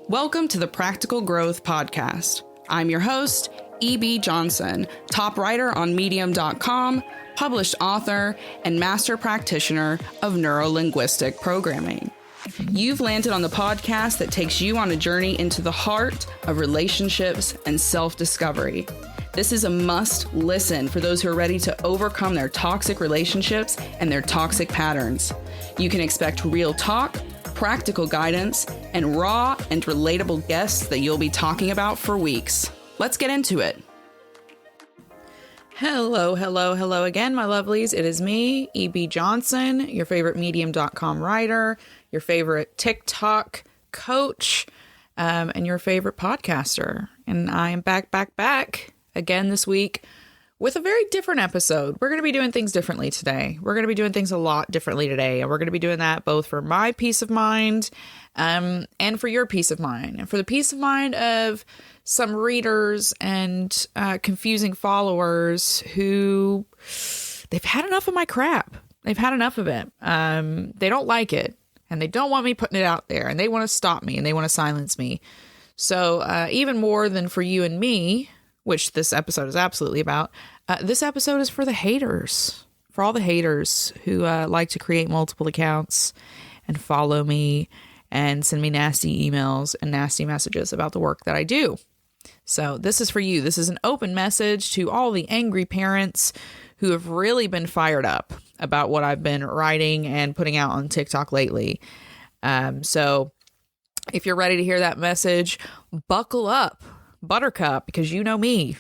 Welcome to the Practical Growth Podcast. I'm your host, E.B. Johnson, top writer on Medium.com, published author, and master practitioner of neuro-linguistic programming. You've landed on the podcast that takes you on a journey into the heart of relationships and self-discovery. This is a must listen for those who are ready to overcome their toxic relationships and their toxic patterns. You can expect real talk, practical guidance, and raw and relatable guests that you'll be talking about for weeks. Let's get into it. Hello again, my lovelies. It is me, E.B. Johnson, your favorite Medium.com writer, your favorite TikTok coach, and your favorite podcaster. And I am back again this week with a very different episode. We're going to be doing things differently today. We're going to be doing things a lot differently today. And we're going to be doing that both for my peace of mind and for your peace of mind. And for the peace of mind of some readers and confusing followers who they've had enough of my crap. They've had enough of it. They don't like it. And they don't want me putting it out there. And they want to stop me and they want to silence me. So even more than for you and me, which this episode is absolutely about, this episode is for the haters, for all the haters who like to create multiple accounts and follow me and send me nasty emails and nasty messages about the work that I do. So this is for you. This is an open message to all the angry parents who have really been fired up about what I've been writing and putting out on TikTok lately. So if you're ready to hear that message, buckle up. Buttercup, because you know me,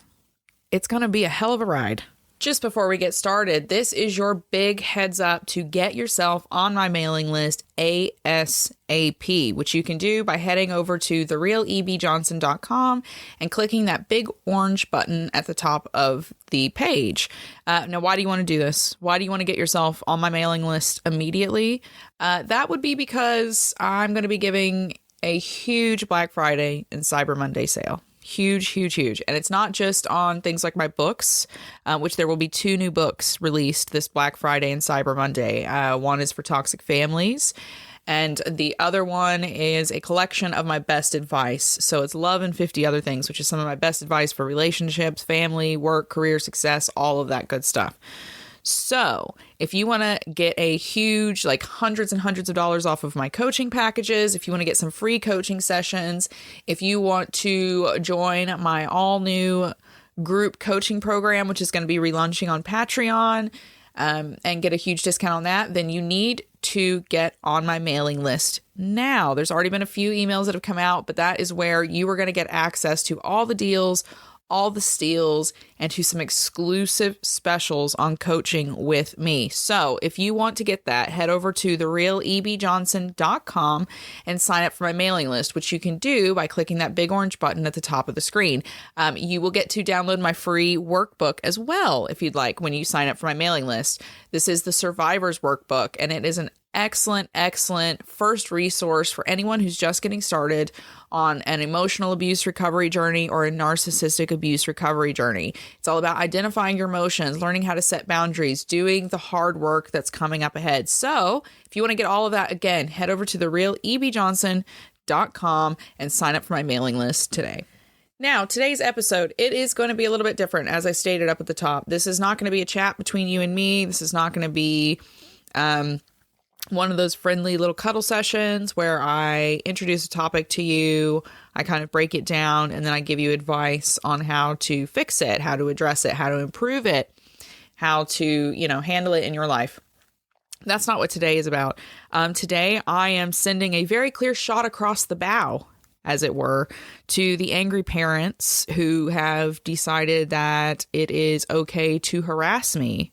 it's going to be a hell of a ride. Just before we get started, this is your big heads up to get yourself on my mailing list ASAP, which you can do by heading over to therealebjohnson.com and clicking that big orange button at the top of the page. Now, why do you want to do this? Why do you want to get yourself on my mailing list immediately? That would be because I'm going to be giving a huge Black Friday and Cyber Monday sale. Huge. And it's not just on things like my books, which there will be 2 new books released this Black Friday and Cyber Monday. One is for toxic families, and the other one is a collection of my best advice. So it's Love and 50 Other Things, which is some of my best advice for relationships, family, work, career success, all of that good stuff. So if you want to get a huge, like hundreds and hundreds of dollars off of my coaching packages, if you want to get some free coaching sessions, if you want to join my all new group coaching program, which is going to be relaunching on Patreon, and get a huge discount on that, then you need to get on my mailing list now. There's already been a few emails that have come out, but that is where you are going to get access to all the deals, all the steals, and to some exclusive specials on coaching with me. So if you want to get that, head over to therealebjohnson.com and sign up for my mailing list, which you can do by clicking that big orange button at the top of the screen. You will get to download my free workbook as well, if you'd like, when you sign up for my mailing list. This is the Survivor's Workbook, and it is an excellent first resource for anyone who's just getting started on an emotional abuse recovery journey or a narcissistic abuse recovery journey. It's all about identifying your emotions, learning how to set boundaries, doing the hard work that's coming up ahead. So if you want to get all of that, again, head over to therealebjohnson.com and sign up for my mailing list today. Now, today's episode, it is going to be a little bit different, as I stated up at the top. This is not going to be a chat between you and me. This is not going to be one of those friendly little cuddle sessions where I introduce a topic to you, I kind of break it down, and then I give you advice on how to fix it, how to address it, how to improve it, how to, handle it in your life. That's not what today is about. Today, I am sending a very clear shot across the bow, as it were, to the angry parents who have decided that it is okay to harass me.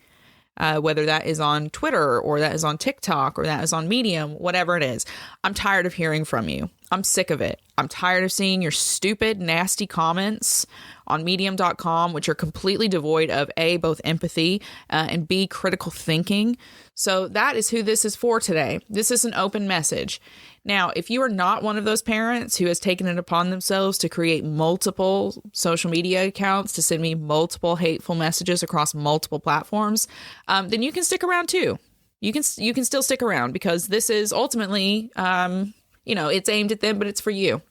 Whether that is on Twitter or that is on TikTok or that is on Medium, whatever it is. I'm tired of hearing from you. I'm sick of it. I'm tired of seeing your stupid, nasty comments on Medium.com, which are completely devoid of A, both empathy, and B, critical thinking. So that is who this is for today. This is an open message. Now, if you are not one of those parents who has taken it upon themselves to create multiple social media accounts to send me multiple hateful messages across multiple platforms, then you can stick around too. You can still stick around because this is ultimately, it's aimed at them, but it's for you.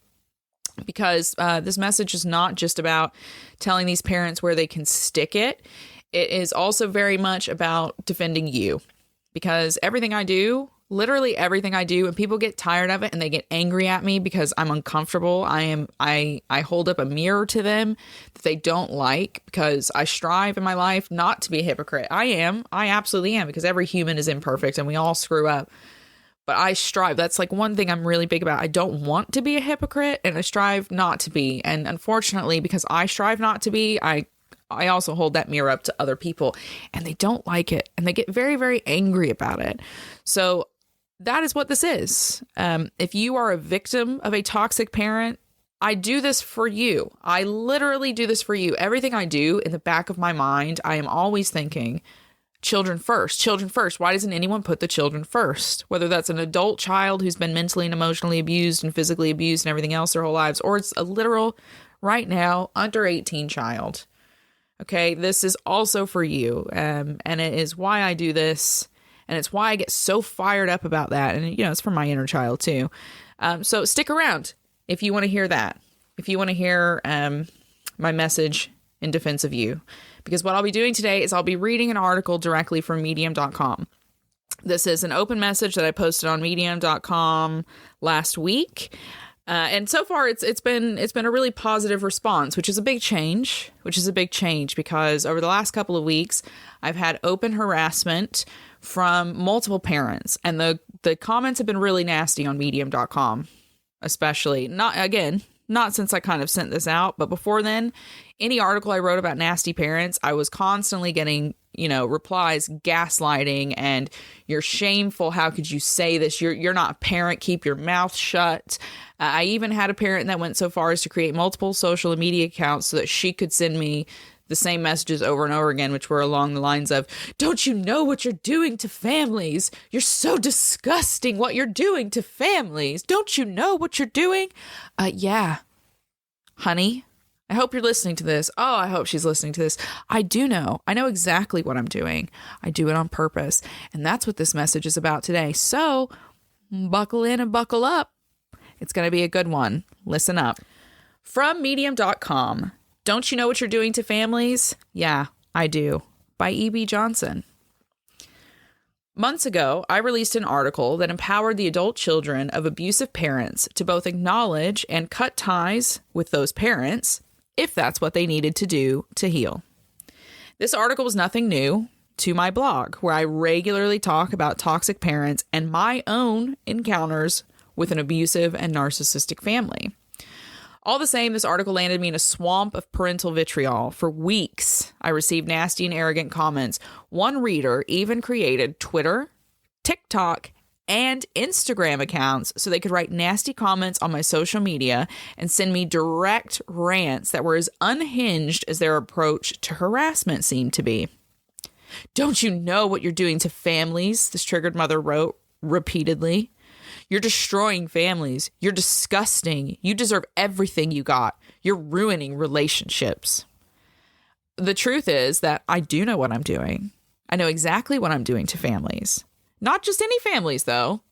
because this message is not just about telling these parents where they can stick it. It is also very much about defending you, because everything I do, literally everything I do, and people get tired of it and they get angry at me because I'm uncomfortable. I hold up a mirror to them that they don't like, because I strive in my life not to be a hypocrite. I absolutely am, because every human is imperfect and we all screw up. But I strive. That's like one thing I'm really big about. I don't want to be a hypocrite, and I strive not to be. And unfortunately, because I strive not to be, I also hold that mirror up to other people, and they don't like it, and they get very, very angry about it. So that is what this is. If you are a victim of a toxic parent, I do this for you. I literally do this for you. Everything I do, in the back of my mind, I am always thinking, children first, children first. Why doesn't anyone put the children first? Whether that's an adult child who's been mentally and emotionally abused and physically abused and everything else their whole lives, or it's a literal, right now, under 18 child. Okay, this is also for you. And it is why I do this. And it's why I get so fired up about that. And, it's for my inner child too. So stick around if you want to hear that. If you want to hear my message in defense of you. Because what I'll be doing today is I'll be reading an article directly from medium.com. This is an open message that I posted on medium.com last week. And so far it's been a really positive response, which is a big change, because over the last couple of weeks, I've had open harassment from multiple parents, and the comments have been really nasty on medium.com, especially not since I kind of sent this out, but before then, any article I wrote about nasty parents, I was constantly getting, replies, gaslighting, and you're shameful. How could you say this? You're not a parent. Keep your mouth shut. I even had a parent that went so far as to create multiple social media accounts so that she could send me the same messages over and over again, which were along the lines of, don't you know what you're doing to families? You're so disgusting what you're doing to families. Don't you know what you're doing? Yeah, honey, I hope you're listening to this. Oh, I hope she's listening to this. I do know. I know exactly what I'm doing. I do it on purpose. And that's what this message is about today. So buckle in and buckle up. It's going to be a good one. Listen up. From medium.com. Don't you know what you're doing to families? Yeah, I do. By E.B. Johnson. Months ago, I released an article that empowered the adult children of abusive parents to both acknowledge and cut ties with those parents, if that's what they needed to do to heal. This article was nothing new to my blog, where I regularly talk about toxic parents and my own encounters with an abusive and narcissistic family. All the same, this article landed me in a swamp of parental vitriol. For weeks, I received nasty and arrogant comments. One reader even created Twitter, TikTok, and Instagram accounts so they could write nasty comments on my social media and send me direct rants that were as unhinged as their approach to harassment seemed to be. Don't you know what you're doing to families? This triggered mother wrote repeatedly. You're destroying families. You're disgusting. You deserve everything you got. You're ruining relationships. The truth is that I do know what I'm doing. I know exactly what I'm doing to families. Not just any families, though.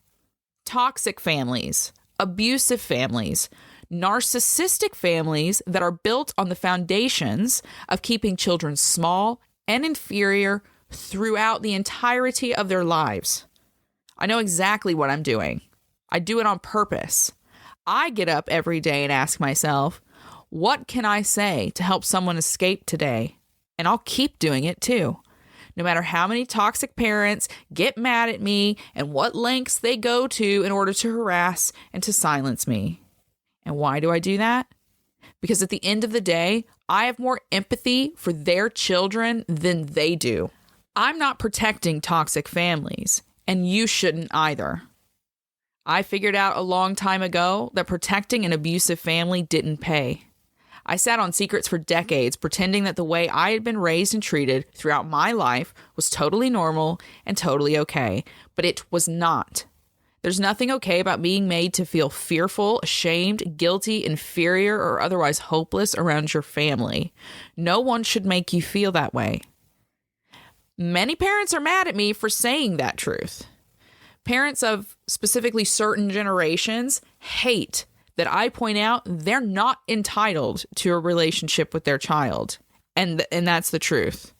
Toxic families, abusive families, narcissistic families that are built on the foundations of keeping children small and inferior throughout the entirety of their lives. I know exactly what I'm doing. I do it on purpose. I get up every day and ask myself, what can I say to help someone escape today? And I'll keep doing it too. No matter how many toxic parents get mad at me and what lengths they go to in order to harass and to silence me. And why do I do that? Because at the end of the day, I have more empathy for their children than they do. I'm not protecting toxic families, and you shouldn't either. I figured out a long time ago that protecting an abusive family didn't pay. I sat on secrets for decades, pretending that the way I had been raised and treated throughout my life was totally normal and totally okay, but it was not. There's nothing okay about being made to feel fearful, ashamed, guilty, inferior, or otherwise hopeless around your family. No one should make you feel that way. Many parents are mad at me for saying that truth. Parents of specifically certain generations hate that I point out they're not entitled to a relationship with their child. And that's the truth.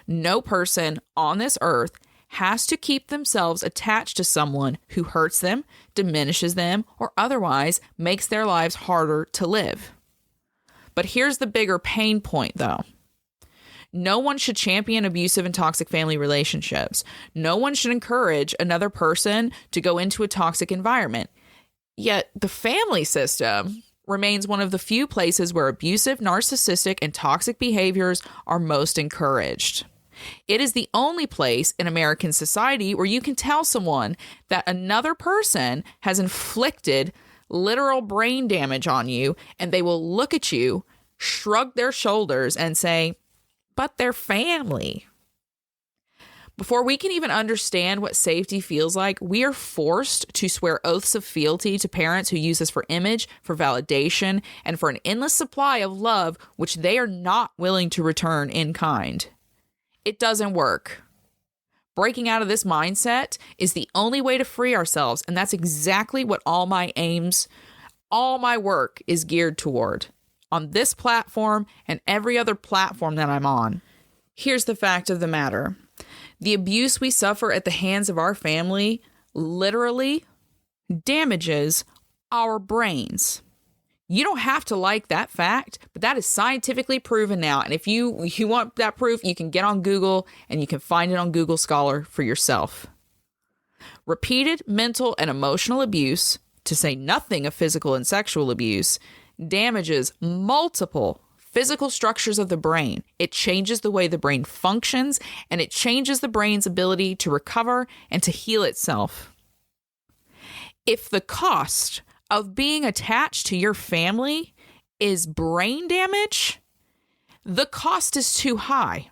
No person on this earth has to keep themselves attached to someone who hurts them, diminishes them, or otherwise makes their lives harder to live. But here's the bigger pain point, though. No one should champion abusive and toxic family relationships. No one should encourage another person to go into a toxic environment. Yet the family system remains one of the few places where abusive, narcissistic, and toxic behaviors are most encouraged. It is the only place in American society where you can tell someone that another person has inflicted literal brain damage on you, and they will look at you, shrug their shoulders, and say, but they're family. Before we can even understand what safety feels like, we are forced to swear oaths of fealty to parents who use us for image, for validation, and for an endless supply of love, which they are not willing to return in kind. It doesn't work. Breaking out of this mindset is the only way to free ourselves, and that's exactly what all my work is geared toward on this platform and every other platform that I'm on. Here's the fact of the matter. The abuse we suffer at the hands of our family literally damages our brains. You don't have to like that fact, but that is scientifically proven now. And if you want that proof, you can get on Google and you can find it on Google Scholar for yourself. Repeated mental and emotional abuse, to say nothing of physical and sexual abuse, damages multiple physical structures of the brain. It changes the way the brain functions, and it changes the brain's ability to recover and to heal itself. If the cost of being attached to your family is brain damage, the cost is too high.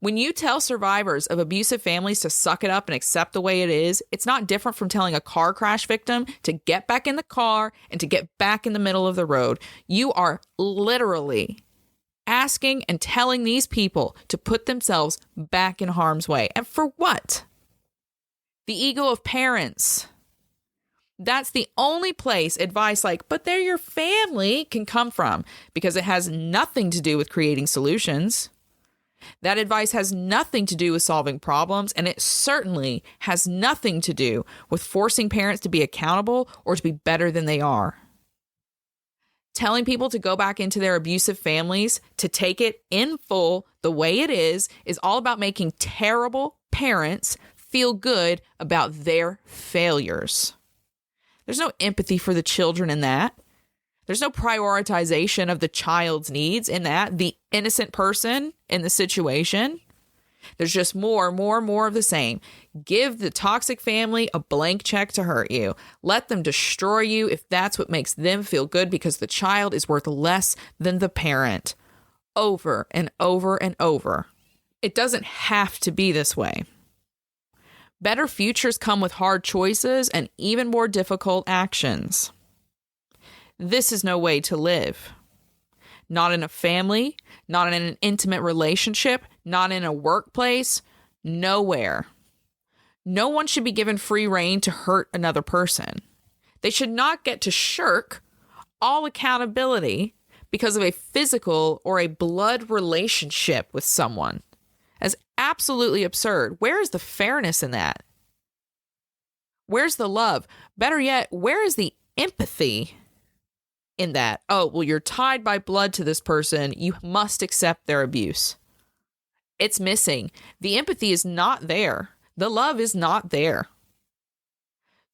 When you tell survivors of abusive families to suck it up and accept the way it is, it's not different from telling a car crash victim to get back in the car and to get back in the middle of the road. You are literally asking and telling these people to put themselves back in harm's way. And for what? The ego of parents. That's the only place advice like, but they're your family, can come from, because it has nothing to do with creating solutions. That advice has nothing to do with solving problems, and it certainly has nothing to do with forcing parents to be accountable or to be better than they are. Telling people to go back into their abusive families, to take it in full the way it is all about making terrible parents feel good about their failures. There's no empathy for the children in that. There's no prioritization of the child's needs in that, the innocent person in the situation. There's just more of the same. Give the toxic family a blank check to hurt you. Let them destroy you if that's what makes them feel good, because the child is worth less than the parent. Over and over and over. It doesn't have to be this way. Better futures come with hard choices and even more difficult actions. This is no way to live. Not in a family, not in an intimate relationship, not in a workplace, nowhere. No one should be given free rein to hurt another person. They should not get to shirk all accountability because of a physical or a blood relationship with someone. That's absolutely absurd. Where is the fairness in that? Where's the love? Better yet, where is the empathy in that? Oh, well, you're tied by blood to this person. You must accept their abuse. It's missing. The empathy is not there. The love is not there.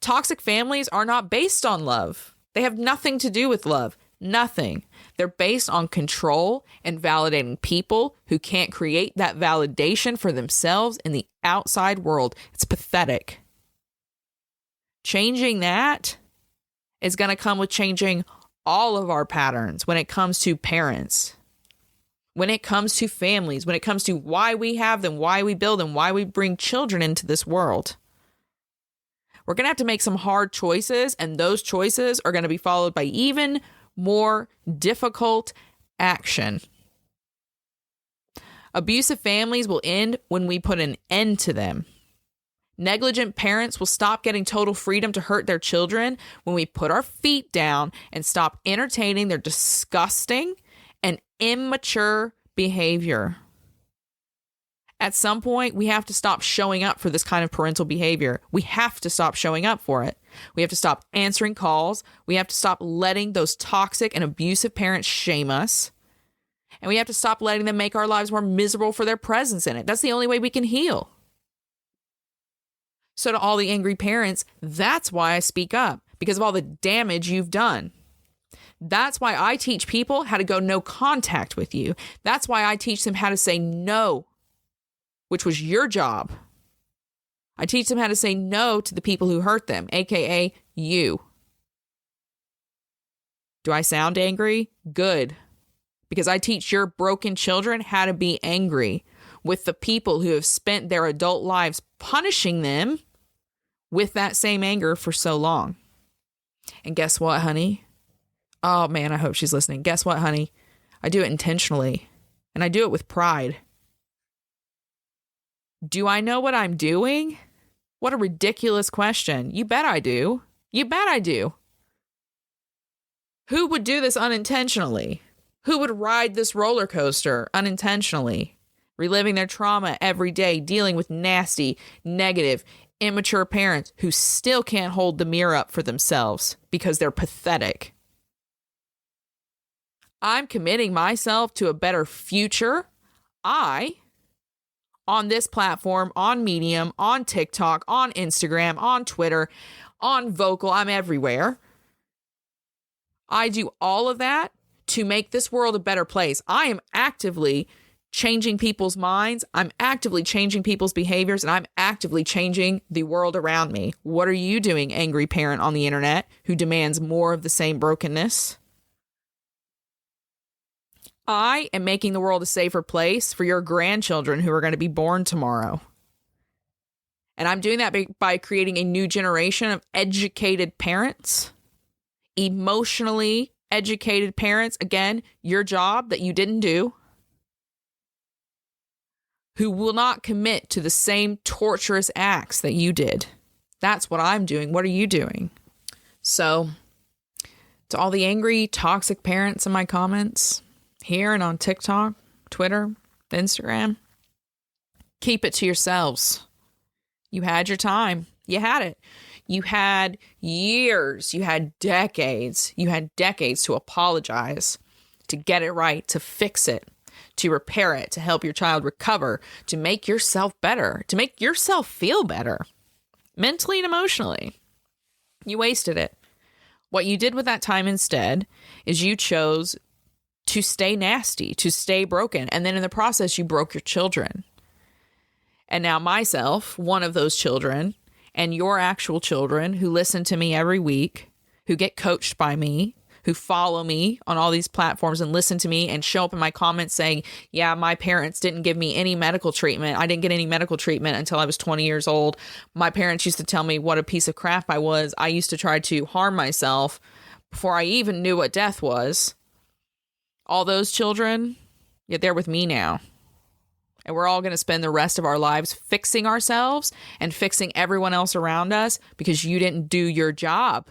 Toxic families are not based on love. They have nothing to do with love. Nothing. They're based on control and validating people who can't create that validation for themselves in the outside world. It's pathetic. Changing that is going to come with changing all of our patterns when it comes to parents, when it comes to families, when it comes to why we have them, why we build them, why we bring children into this world. We're going to have to make some hard choices, and those choices are going to be followed by even more difficult action. Abusive families will end when we put an end to them, Negligent parents will stop getting total freedom to hurt their children when we put our feet down and stop entertaining their disgusting and immature behavior. At some point, we have to stop showing up for this kind of parental behavior. We have to stop showing up for it. We have to stop answering calls. We have to stop letting those toxic and abusive parents shame us. And we have to stop letting them make our lives more miserable for their presence in it. That's the only way we can heal. So to all the angry parents, that's why I speak up, because of all the damage you've done. That's why I teach people how to go no contact with you. That's why I teach them how to say no, which was your job. I teach them how to say no to the people who hurt them, aka you. Do I sound angry? Good. Because I teach your broken children how to be angry with the people who have spent their adult lives punishing them with that same anger for so long. And guess what, honey? Oh man, I hope she's listening. Guess what, honey? I do it intentionally, and I do it with pride. Do I know what I'm doing? What a ridiculous question. You bet I do. You bet I do. Who would do this unintentionally? Who would ride this roller coaster unintentionally? Reliving their trauma every day, dealing with nasty, negative, immature parents who still can't hold the mirror up for themselves because they're pathetic. I'm committing myself to a better future. On this platform, on Medium, on TikTok, on Instagram, on Twitter, on Vocal, I'm everywhere. I do all of that to make this world a better place. I am actively changing people's minds. I'm actively changing people's behaviors, and I'm actively changing the world around me. What are you doing, angry parent on the internet who demands more of the same brokenness? I am making the world a safer place for your grandchildren who are going to be born tomorrow. And I'm doing that by creating a new generation of educated parents, emotionally educated parents. Again, your job that you didn't do, who will not commit to the same torturous acts that you did. That's what I'm doing. What are you doing? So, to all the angry, toxic parents in my comments, here and on TikTok, Twitter, Instagram, keep it to yourselves. You had your time. You had it. You had years. You had decades. You had decades to apologize, to get it right, to fix it, to repair it, to help your child recover, to make yourself better, to make yourself feel better, mentally and emotionally. You wasted it. What you did with that time instead is you chose to stay nasty, to stay broken. And then in the process, you broke your children. And now myself, one of those children, and your actual children who listen to me every week, who get coached by me, who follow me on all these platforms and listen to me and show up in my comments saying, yeah, my parents didn't give me any medical treatment. I didn't get any medical treatment until I was 20 years old. My parents used to tell me what a piece of crap I was. I used to try to harm myself before I even knew what death was. All those children, yet they're with me now. And we're all going to spend the rest of our lives fixing ourselves and fixing everyone else around us because you didn't do your job.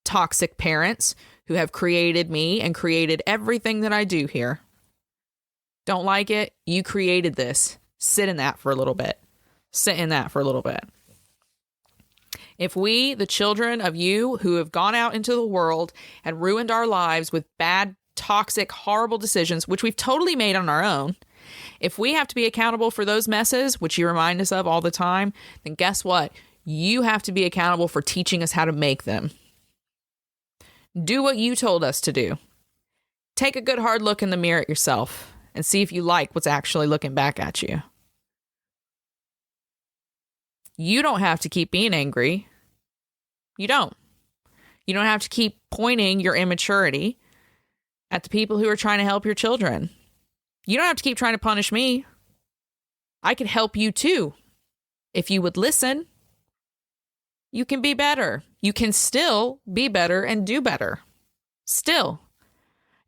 Toxic parents who have created me and created everything that I do here. Don't like it? You created this. Sit in that for a little bit. Sit in that for a little bit. If we, the children of you who have gone out into the world and ruined our lives with bad, toxic, horrible decisions, which we've totally made on our own, if we have to be accountable for those messes, which you remind us of all the time, then guess what? You have to be accountable for teaching us how to make them. Do what you told us to do. Take a good hard look in the mirror at yourself and see if you like what's actually looking back at you. You don't have to keep being angry. You don't. You don't have to keep pointing your immaturity at the people who are trying to help your children. You don't have to keep trying to punish me. I could help you too. If you would listen, you can be better. You can still be better and do better. Still.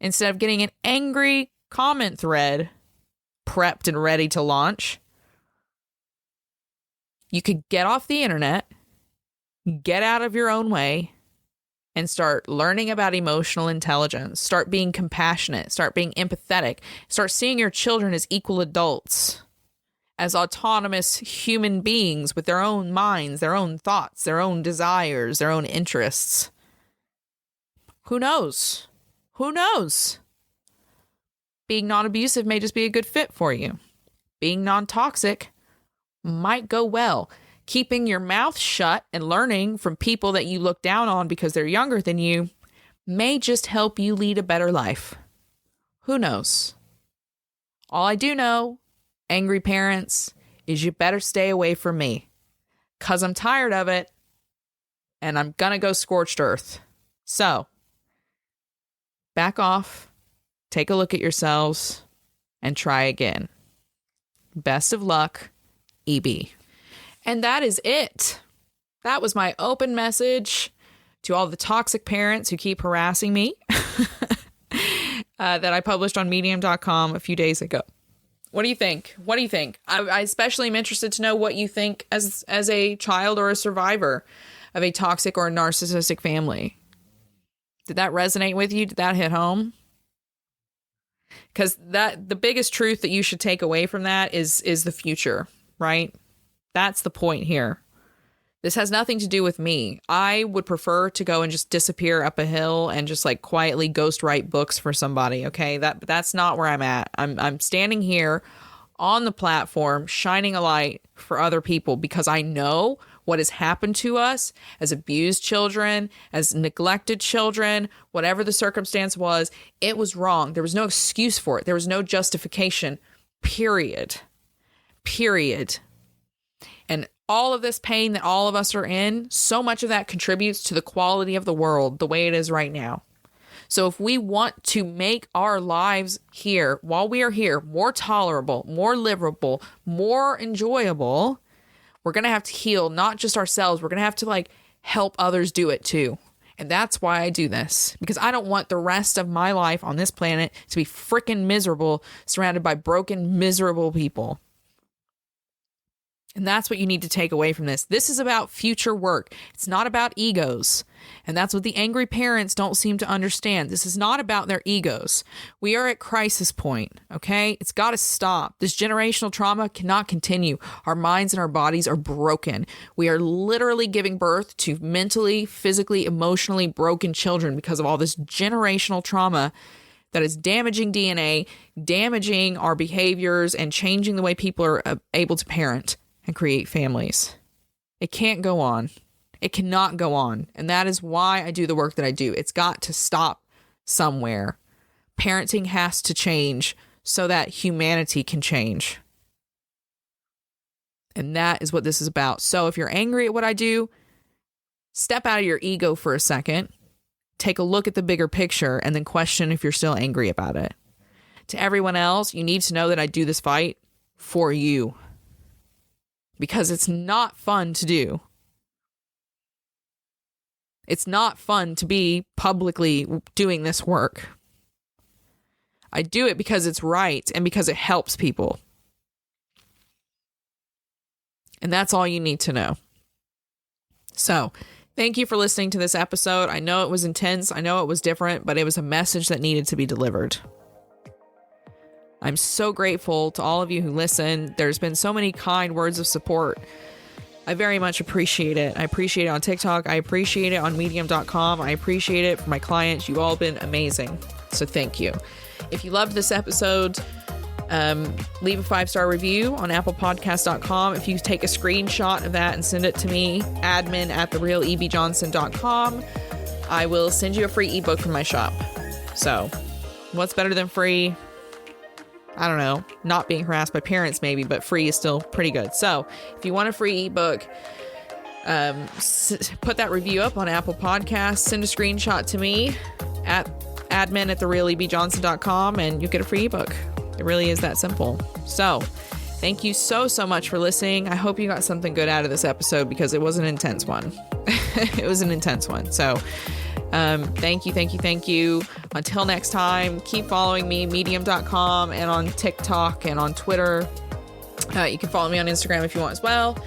Instead of getting an angry comment thread prepped and ready to launch, you could get off the internet, get out of your own way, and start learning about emotional intelligence. Start being compassionate. Start being empathetic. Start seeing your children as equal adults, as autonomous human beings with their own minds, their own thoughts, their own desires, their own interests. Who knows? Who knows? Being non-abusive may just be a good fit for you. Being non-toxic might go well. Keeping your mouth shut and learning from people that you look down on because they're younger than you may just help you lead a better life. Who knows? All I do know, angry parents, is you better stay away from me, 'cause I'm tired of it and I'm gonna go scorched earth. So, back off, take a look at yourselves, and try again. Best of luck, EB. And that is it. That was my open message to all the toxic parents who keep harassing me that I published on medium.com a few days ago. What do you think? What do you think? I especially am interested to know what you think as a child or a survivor of a toxic or a narcissistic family. Did that resonate with you? Did that hit home? Because the biggest truth that you should take away from that is the future, right? That's the point here. This has nothing to do with me. I would prefer to go and just disappear up a hill and just like quietly ghost write books for somebody. Okay. That's not where I'm at. I'm standing here on the platform, shining a light for other people because I know what has happened to us as abused children, as neglected children, whatever the circumstance was. It was wrong. There was no excuse for it. There was no justification, period. And all of this pain that all of us are in, so much of that contributes to the quality of the world the way it is right now. So if we want to make our lives here, while we are here, more tolerable, more livable, more enjoyable, we're going to have to heal not just ourselves. We're going to have to help others do it too. And that's why I do this, because I don't want the rest of my life on this planet to be freaking miserable, surrounded by broken, miserable people. And that's what you need to take away from this. This is about future work. It's not about egos. And that's what the angry parents don't seem to understand. This is not about their egos. We are at crisis point, okay? It's got to stop. This generational trauma cannot continue. Our minds and our bodies are broken. We are literally giving birth to mentally, physically, emotionally broken children because of all this generational trauma that is damaging DNA, damaging our behaviors, and changing the way people are able to parent and create families. It can't go on. It cannot go on. And that is why I do the work that I do. It's got to stop somewhere. Parenting has to change so that humanity can change. And that is what this is about. So if you're angry at what I do, step out of your ego for a second, take a look at the bigger picture, and then question if you're still angry about it. To everyone else, you need to know that I do this fight for you. Because it's not fun to do. It's not fun to be publicly doing this work. I do it because it's right and because it helps people. And that's all you need to know. So, thank you for listening to this episode. I know it was intense. I know it was different, but it was a message that needed to be delivered. I'm so grateful to all of you who listen. There's been so many kind words of support. I very much appreciate it. I appreciate it on TikTok. I appreciate it on medium.com. I appreciate it for my clients. You've all been amazing. So thank you. If you loved this episode, leave a 5-star review on applepodcast.com. If you take a screenshot of that and send it to me, admin@therealebjohnson.com, I will send you a free ebook from my shop. So what's better than free? I don't know, not being harassed by parents maybe, but free is still pretty good. So if you want a free ebook, put that review up on Apple Podcasts, send a screenshot to me at admin@therealebjohnson.com, and you'll get a free ebook. It really is that simple. So thank you so much for listening. I hope you got something good out of this episode because it was an intense one. It was an intense one. So thank you. Until next time, keep following me, medium.com, and on TikTok and on Twitter. You can follow me on Instagram if you want as well.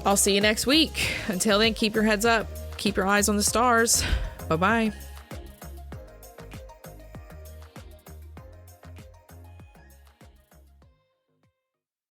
I'll see you next week. Until then, keep your heads up. Keep your eyes on the stars. Bye-bye.